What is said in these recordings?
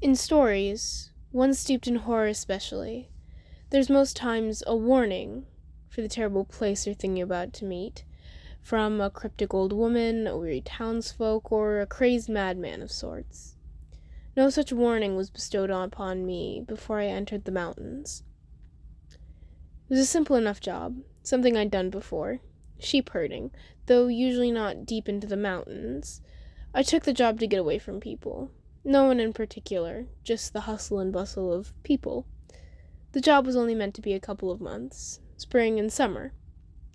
In stories, one steeped in horror especially, there's most times a warning for the terrible place or thing you're about to meet, from a cryptic old woman, a weary townsfolk, or a crazed madman of sorts. No such warning was bestowed upon me before I entered the mountains. It was a simple enough job, something I'd done before, sheep herding, though usually not deep into the mountains. I took the job to get away from people. No one in particular, just the hustle and bustle of people. The job was only meant to be a couple of months, spring and summer,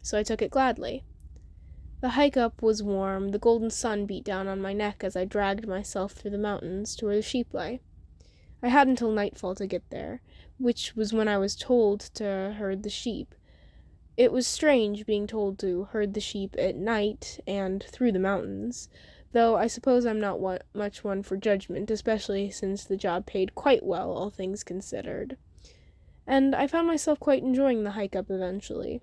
so I took it gladly. The hike up was warm, the golden sun beat down on my neck as I dragged myself through the mountains to where the sheep lay. I had until nightfall to get there, which was when I was told to herd the sheep. It was strange being told to herd the sheep at night and through the mountains, though I suppose I'm not much one for judgment, especially since the job paid quite well, all things considered. And I found myself quite enjoying the hike up eventually,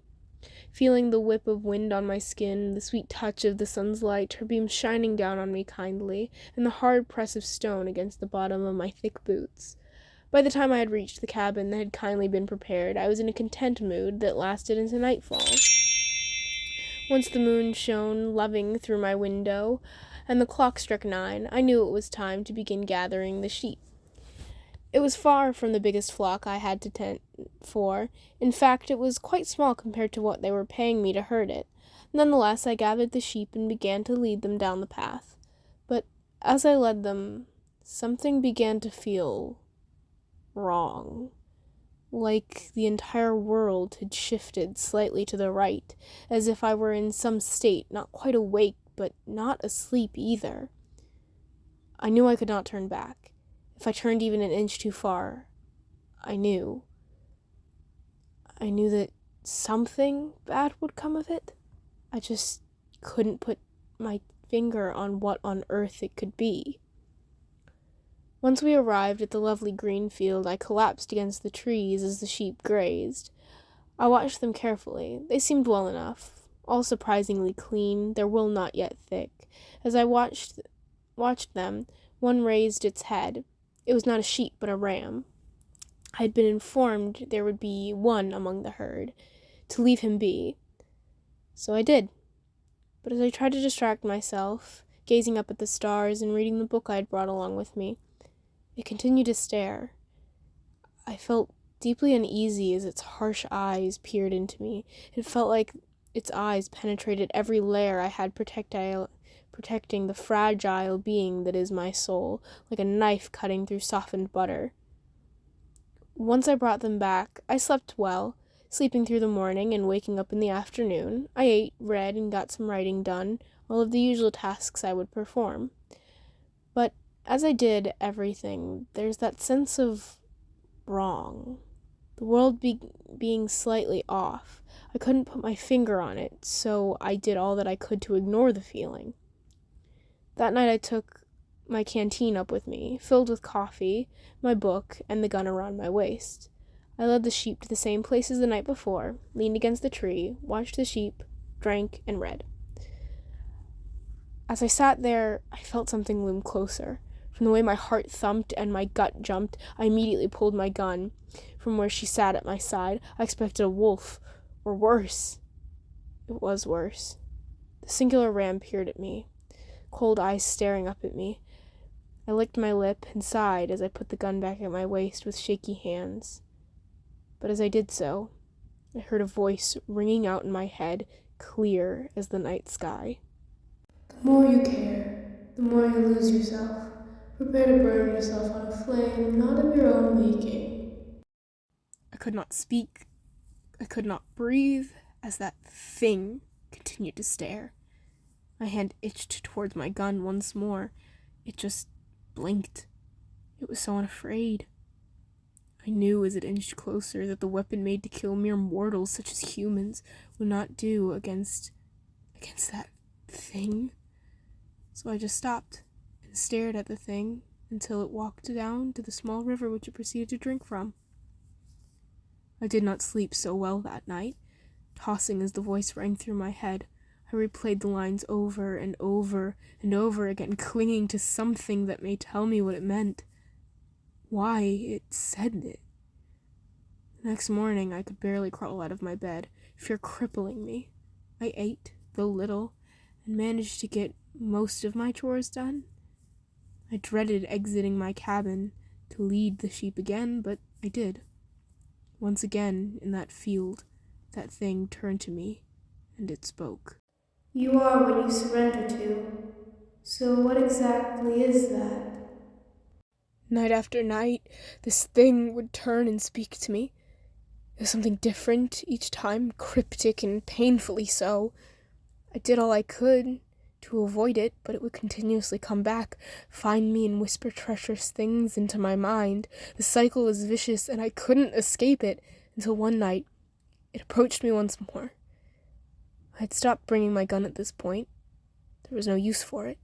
feeling the whip of wind on my skin, the sweet touch of the sun's light, her beams shining down on me kindly, and the hard press of stone against the bottom of my thick boots. By the time I had reached the cabin that had kindly been prepared, I was in a content mood that lasted into nightfall. Once the moon shone loving through my window, and the clock struck 9, I knew it was time to begin gathering the sheep. It was far from the biggest flock I had to tend for. In fact, it was quite small compared to what they were paying me to herd it. Nonetheless, I gathered the sheep and began to lead them down the path. But as I led them, something began to feel wrong. Like the entire world had shifted slightly to the right, as if I were in some state, not quite awake, but not asleep either. I knew I could not turn back. If I turned even an inch too far, I knew that something bad would come of it. I just couldn't put my finger on what on earth it could be. Once we arrived at the lovely green field, I collapsed against the trees as the sheep grazed. I watched them carefully. They seemed well enough, all surprisingly clean, their wool not yet thick. As I watched them, one raised its head. It was not a sheep, but a ram. I had been informed there would be one among the herd, to leave him be. So I did. But as I tried to distract myself, gazing up at the stars and reading the book I had brought along with me, it continued to stare. I felt deeply uneasy as its harsh eyes peered into me. It felt like its eyes penetrated every layer I had protecting the fragile being that is my soul, like a knife cutting through softened butter. Once I brought them back, I slept well, sleeping through the morning and waking up in the afternoon. I ate, read, and got some writing done, all of the usual tasks I would perform. But as I did everything, there's that sense of wrong. The world being slightly off. I couldn't put my finger on it, so I did all that I could to ignore the feeling. That night I took my canteen up with me, filled with coffee, my book, and the gun around my waist. I led the sheep to the same place as the night before, leaned against the tree, watched the sheep, drank, and read. As I sat there, I felt something loom closer. From the way my heart thumped and my gut jumped, I immediately pulled my gun from where she sat at my side. I expected a wolf, or worse. It was worse. The singular ram peered at me, cold eyes staring up at me. I licked my lip and sighed as I put the gun back at my waist with shaky hands. But as I did so, I heard a voice ringing out in my head, clear as the night sky. The more you care, the more you lose yourself. Prepare to burn yourself on a flame not of your own making. I could not speak. I could not breathe as that thing continued to stare. My hand itched towards my gun once more. It just blinked. It was so unafraid. I knew as it inched closer that the weapon made to kill mere mortals such as humans would not do against that thing. So I just stopped and stared at the thing until it walked down to the small river which it proceeded to drink from. I did not sleep so well that night. Tossing as the voice rang through my head, I replayed the lines over and over and over again, clinging to something that may tell me what it meant. why it said it. The next morning, I could barely crawl out of my bed, fear crippling me. I ate, though little, and managed to get most of my chores done. I dreaded exiting my cabin to lead the sheep again, but I did. Once again, in that field, that thing turned to me, and it spoke. You are what you surrender to. So what exactly is that? Night after night, this thing would turn and speak to me. It was something different each time, cryptic and painfully so. I did all I could to avoid it, but it would continuously come back, find me, and whisper treacherous things into my mind. The cycle was vicious, and I couldn't escape it until one night it approached me once more. I had stopped bringing my gun at this point. There was no use for it.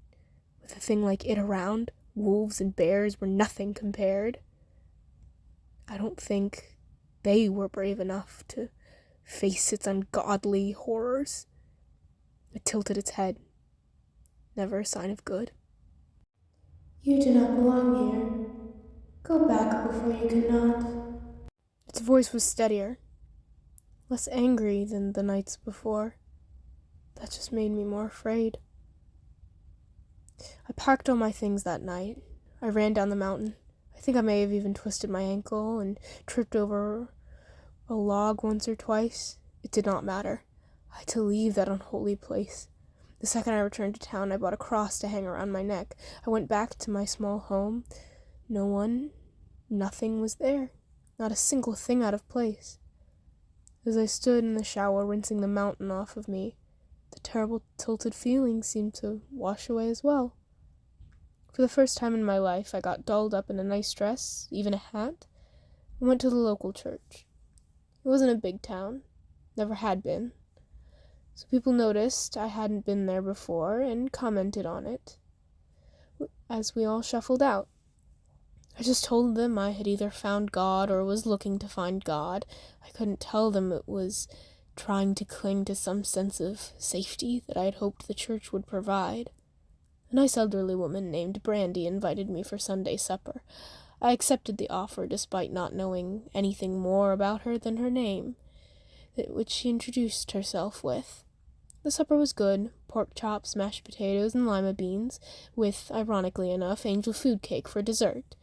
With a thing like it around, wolves and bears were nothing compared. I don't think they were brave enough to face its ungodly horrors. It tilted its head. Never a sign of good. You do not belong here. Go back before you cannot. Its voice was steadier, less angry than the nights before. That just made me more afraid. I packed all my things that night. I ran down the mountain. I think I may have even twisted my ankle and tripped over a log once or twice. It did not matter. I had to leave that unholy place. The second I returned to town, I bought a cross to hang around my neck. I went back to my small home. No one, nothing was there. Not a single thing out of place. As I stood in the shower rinsing the mountain off of me, the terrible tilted feeling seemed to wash away as well. For the first time in my life, I got dolled up in a nice dress, even a hat, and went to the local church. It wasn't a big town, never had been. So people noticed I hadn't been there before and commented on it as we all shuffled out. I just told them I had either found God or was looking to find God. I couldn't tell them it was trying to cling to some sense of safety that I had hoped the church would provide. A nice elderly woman named Brandy invited me for Sunday supper. I accepted the offer despite not knowing anything more about her than her name, which she introduced herself with. The supper was good, pork chops, mashed potatoes, and lima beans, with, ironically enough, angel food cake for dessert.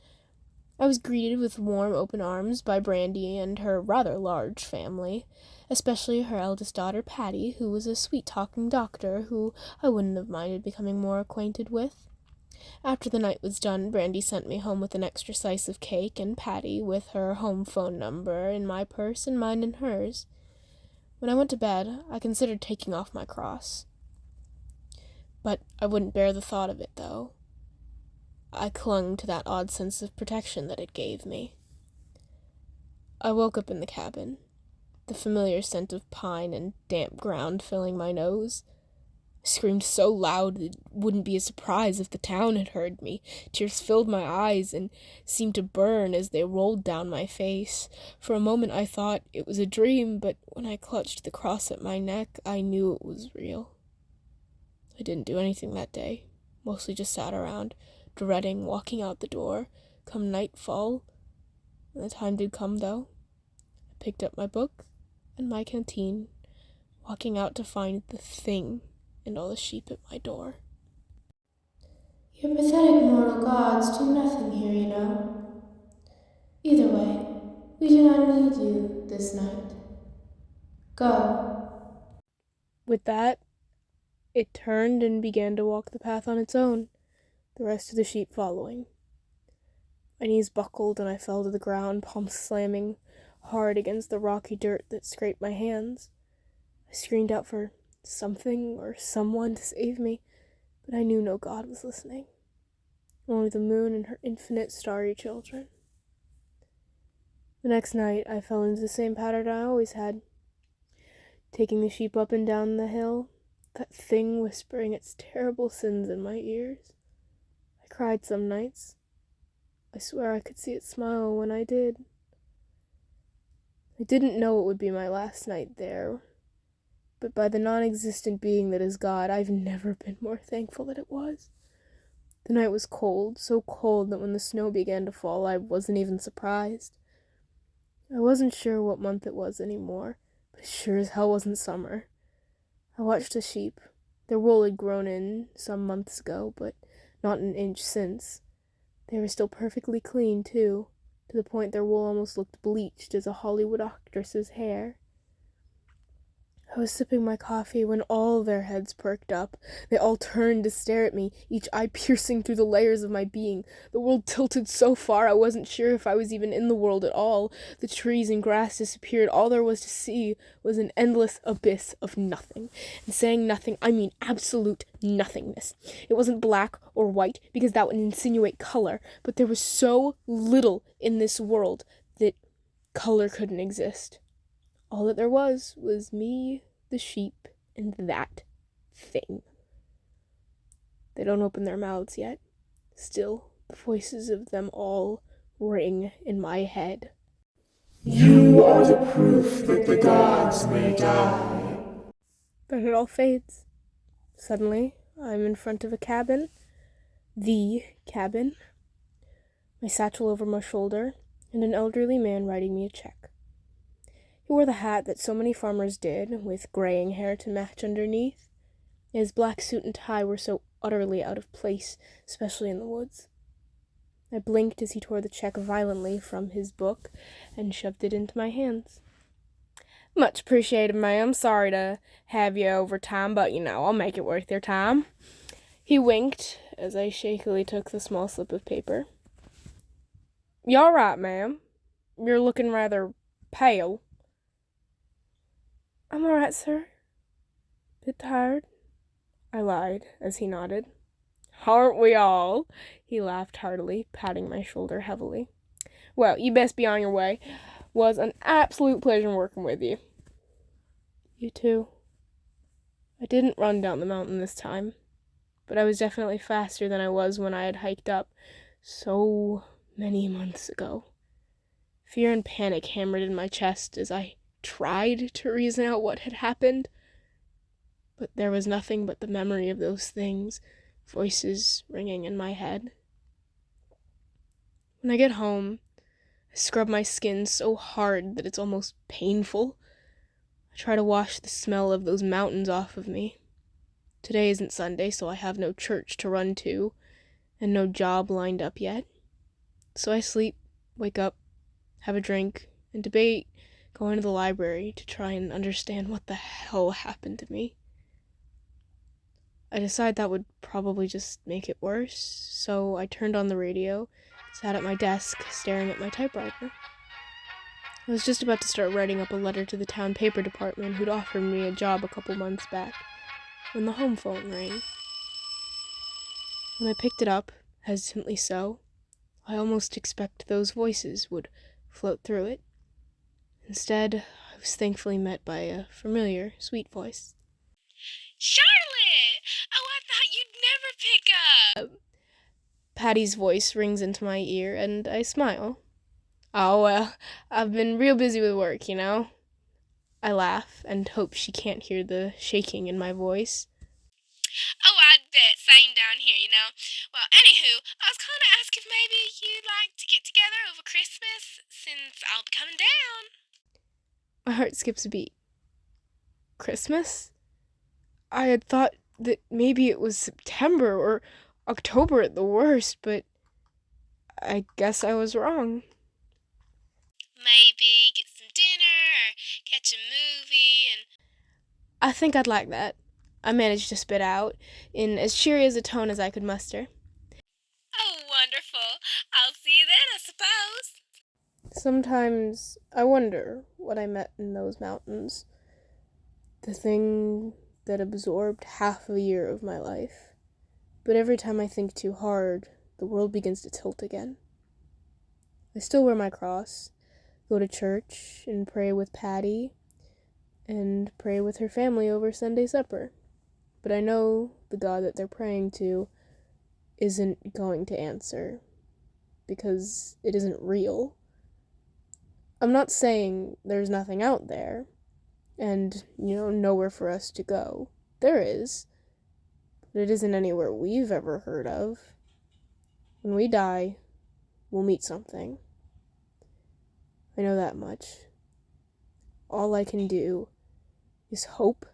I was greeted with warm, open arms by Brandy and her rather large family, especially her eldest daughter, Patty, who was a sweet-talking doctor who I wouldn't have minded becoming more acquainted with. After the night was done, Brandy sent me home with an extra slice of cake, and Patty with her home phone number in my purse and mine in hers. When I went to bed, I considered taking off my cross. But I wouldn't bear the thought of it, though. I clung to that odd sense of protection that it gave me. I woke up in the cabin, the familiar scent of pine and damp ground filling my nose. I screamed so loud it wouldn't be a surprise if the town had heard me. Tears filled my eyes and seemed to burn as they rolled down my face. For a moment I thought it was a dream, but when I clutched the cross at my neck, I knew it was real. I didn't do anything that day, mostly just sat around, dreading walking out the door come nightfall. When the time did come, though, I picked up my book and my canteen, walking out to find the thing and all the sheep at my door. Your pathetic mortal gods do nothing here, you know. Either way, we do not need you this night. Go. With that, it turned and began to walk the path on its own, the rest of the sheep following. My knees buckled and I fell to the ground, palms slamming hard against the rocky dirt that scraped my hands. I screamed out for something or someone to save me, but I knew no God was listening. Only the moon and her infinite starry children. The next night I fell into the same pattern I always had, taking the sheep up and down the hill, that thing whispering its terrible sins in my ears. I cried some nights. I swear I could see it smile when I did. I didn't know it would be my last night there, but by the non-existent being that is God, I've never been more thankful that it was. The night was cold, so cold that when the snow began to fall, I wasn't even surprised. I wasn't sure what month it was anymore, but it sure as hell wasn't summer. I watched the sheep. Their wool had grown in some months ago, but not an inch since. They were still perfectly clean, too, to the point their wool almost looked bleached as a Hollywood actress's hair. I was sipping my coffee when all their heads perked up. They all turned to stare at me, each eye piercing through the layers of my being. The world tilted so far I wasn't sure if I was even in the world at all. The trees and grass disappeared. All there was to see was an endless abyss of nothing. And saying nothing, I mean absolute nothingness. It wasn't black or white, because that would insinuate color, but there was so little in this world that color couldn't exist. All that there was me, the sheep, and that thing. They don't open their mouths yet. Still, the voices of them all ring in my head. You are the proof that the gods may die. Then it all fades. Suddenly, I'm in front of a cabin. The cabin. My satchel over my shoulder, and an elderly man writing me a check. He wore the hat that so many farmers did, with graying hair to match underneath. His black suit and tie were so utterly out of place, especially in the woods. I blinked as he tore the check violently from his book and shoved it into my hands. "Much appreciated, ma'am. Sorry to have you over time, but I'll make it worth your time." He winked as I shakily took the small slip of paper. "You all right, ma'am? You're looking rather pale." "I'm all right, sir. Bit tired," I lied as he nodded. "Aren't we all?" He laughed heartily, patting my shoulder heavily. "Well, you best be on your way. Was an absolute pleasure working with you." "You too." I didn't run down the mountain this time, but I was definitely faster than I was when I had hiked up so many months ago. Fear and panic hammered in my chest as I tried to reason out what had happened, but there was nothing but the memory of those things, voices ringing in my head. When I get home, I scrub my skin so hard that it's almost painful. I try to wash the smell of those mountains off of me. Today isn't Sunday, so I have no church to run to, and no job lined up yet. So I sleep, wake up, have a drink, and debate going to the library to try and understand what the hell happened to me. I decide that would probably just make it worse, so I turned on the radio, sat at my desk, staring at my typewriter. I was just about to start writing up a letter to the town paper department who'd offered me a job a couple months back, when the home phone rang. When I picked it up, hesitantly so, I almost expected those voices would float through it. Instead, I was thankfully met by a familiar, sweet voice. "Charlotte! Oh, I thought you'd never pick up!" Patty's voice rings into my ear, and I smile. "Oh, well, I've been real busy with work, I laugh, and hope she can't hear the shaking in my voice. "Oh, I'd bet. Same down here. Well, anywho, I was calling to ask if maybe you'd like to get together over Christmas, since I'll be coming down." My heart skips a beat. Christmas? I had thought that maybe it was September or October at the worst, but I guess I was wrong. "Maybe get some dinner or catch a movie and—" "I think I'd like that," I managed to spit out, in as cheery as a tone as I could muster. "Oh, wonderful. I'll see you then, I suppose." Sometimes I wonder what I met in those mountains. The thing that absorbed half a year of my life. But every time I think too hard, the world begins to tilt again. I still wear my cross, go to church, and pray with Patty, and pray with her family over Sunday supper. But I know the God that they're praying to isn't going to answer, because it isn't real. I'm not saying there's nothing out there, and, nowhere for us to go. There is, but it isn't anywhere we've ever heard of. When we die, we'll meet something. I know that much. All I can do is hope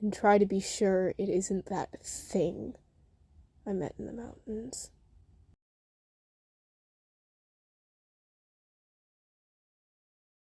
and try to be sure it isn't that thing I met in the mountains.